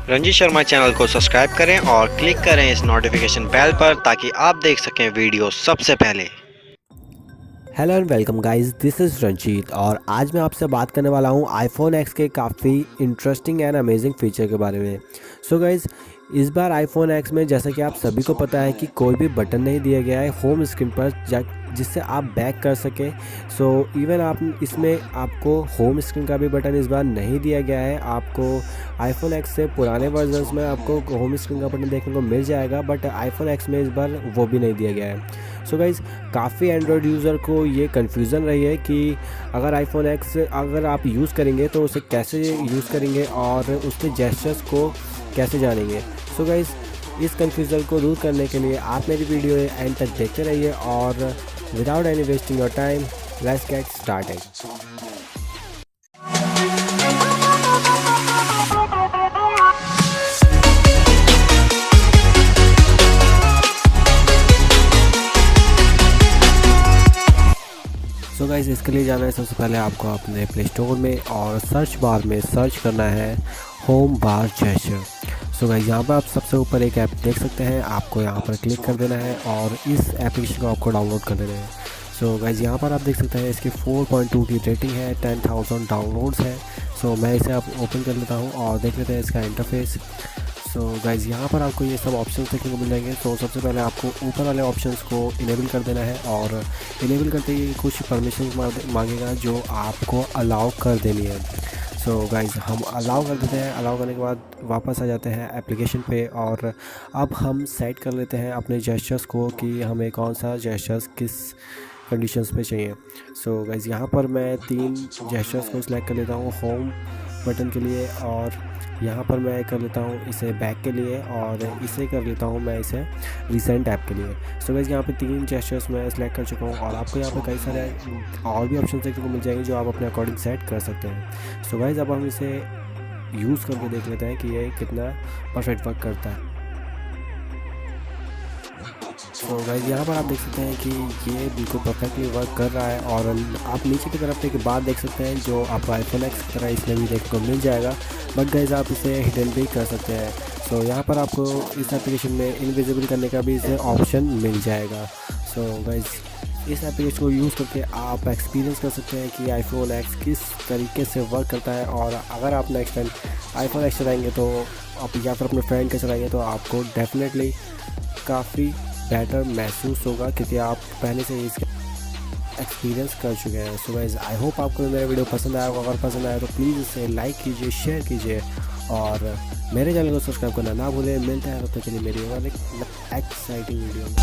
Ranjit Sharma channel को subscribe करें और क्लिक करें इस नोटिफिकेशन बेल पर ताकि आप देख सकें वीडियो सबसे पहले। Hello and welcome guys, this is Ranjit और आज मैं आपसे बात करने वाला हूँ आईफोन एक्स के काफ़ी इंटरेस्टिंग एंड अमेजिंग फीचर के बारे में। सो गाइस, इस बार आईफोन एक्स में जैसा कि आप सभी को पता है कि कोई भी बटन नहीं दिया गया है होम स्क्रीन पर जिससे आप बैक कर सकें। सो इवन आप इसमें आपको होम स्क्रीन का भी बटन इस बार नहीं दिया गया है। आपको आईफोन एक्स से पुराने वर्जन्स में आपको होम स्क्रीन का बटन देखने को मिल जाएगा, बट आईफोन एक्स में इस बार वो भी नहीं दिया गया है। सो गाइज़, काफ़ी एंड्रॉयड यूज़र को ये कन्फ्यूज़न रही है कि अगर आईफोन एक्स अगर आप यूज़ करेंगे तो उसे कैसे यूज़ करेंगे और उसके जेस्चर्स को कैसे जानेंगे। सो गाइज़, इस कन्फ्यूज़न को दूर करने के लिए आप मेरी वीडियो एंड तक देखते रहिए और without any wasting your time let's get started. So guys, इसके लिए जाना है सबसे पहले आपको अपने प्ले स्टोर में और सर्च बार में सर्च करना है होम बार जेस्चर। सो गाइज़, यहाँ पर आप सबसे ऊपर एक ऐप देख सकते हैं, आपको यहाँ पर क्लिक कर देना है और इस एप्लीकेशन को आपको डाउनलोड कर देना है। सो गाइज़, यहाँ पर आप देख सकते हैं इसकी 4.2 की रेटिंग है, 10,000 डाउनलोड्स है। सो मैं इसे आप ओपन कर लेता हूँ और देख लेते हैं इसका इंटरफेस। सो गाइज़, यहाँ पर आपको ये सब ऑप्शंस देखने को मिल जाएंगे। तो सबसे पहले आपको ऊपर वाले ऑप्शंस को इनेबल कर देना है और इनेबल करते ही कुछ परमिशन मांगेगा जो आपको अलाउ कर देनी है। सो गाइज़, हम अलाउ कर देते हैं। अलाउ करने के बाद वापस आ जाते हैं एप्लीकेशन पे और अब हम सेट कर लेते हैं अपने जेस्चर्स को कि हमें कौन सा जेस्चर्स किस कंडीशंस पे चाहिए। सो गाइज़, यहाँ पर मैं 3 जेस्चर्स को सिलेक्ट कर लेता हूँ होम बटन के लिए, और यहाँ पर मैं कर लेता हूँ इसे बैक के लिए और इसे कर लेता हूँ मैं इसे रिसेंट ऐप के लिए। सो गाइस, यहाँ पे 3 जेस्चर्स मैं सिलेक्ट कर चुका हूँ और आपको यहाँ पे कई सारे और भी ऑप्शन देखने को मिल जाएंगे जो आप अपने अकॉर्डिंग सेट कर सकते हैं। सो गाइस, अब हम इसे यूज़ करके देख लेते हैं कि ये कितना परफेक्ट वर्क करता है। तो गाइस, यहाँ पर आप देख सकते हैं कि ये बिल्कुल परफेक्टली वर्क कर रहा है और आप नीचे की तरफ एक बात देख सकते हैं जो आपको आईफोन एक्स की तरह इसमें भी देखने को मिल जाएगा, बट गाइस आप इसे हिडन भी कर सकते हैं। सो यहाँ पर आपको इस एप्लीकेशन में इनविजिबल करने का भी इसे ऑप्शन मिल जाएगा। सो गाइस, इस एप्लीकेशन को यूज़ करके आप एक्सपीरियंस कर सकते हैं कि आईफोन एक्स किस तरीके से वर्क करता है। और अगर आप नेक्स्ट टाइम आईफोन एक्स चलाएँगे तो आप या फिर अपने फ्रेंड के चलाएँगे तो आपको डेफिनेटली काफ़ी बेटर महसूस होगा क्योंकि आप पहले से ही इसका एक्सपीरियंस कर चुके हैं। सो गाइस, आई होप आपको मेरा वीडियो पसंद आया होगा। अगर पसंद आया तो प्लीज़ इसे लाइक कीजिए, शेयर कीजिए और मेरे चैनल को सब्सक्राइब करना ना भूलें। मिलते हैं तब तक के लिए मेरी और एक एक्साइटिंग वीडियो में।